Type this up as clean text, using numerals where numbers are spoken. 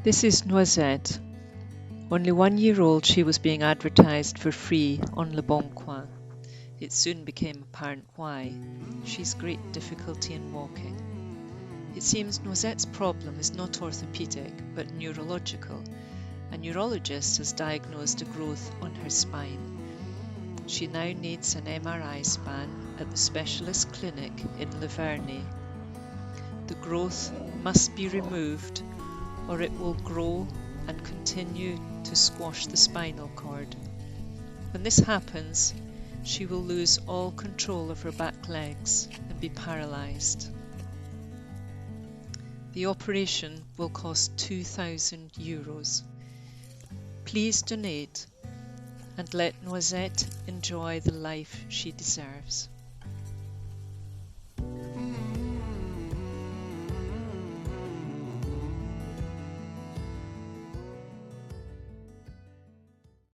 This is Noisette. Only 1 year old, she was being advertised for free on Le Bon Coin. It soon became apparent why. She's great difficulty in walking. It seems Noisette's problem is not orthopedic, but neurological. A neurologist has diagnosed a growth on her spine. She now needs an MRI scan at the specialist clinic in Laverne. The growth must be removed or it will grow and continue to squash the spinal cord. When this happens, she will lose all control of her back legs and be paralysed. The operation will cost €2,000. Please donate and let Noisette enjoy the life she deserves.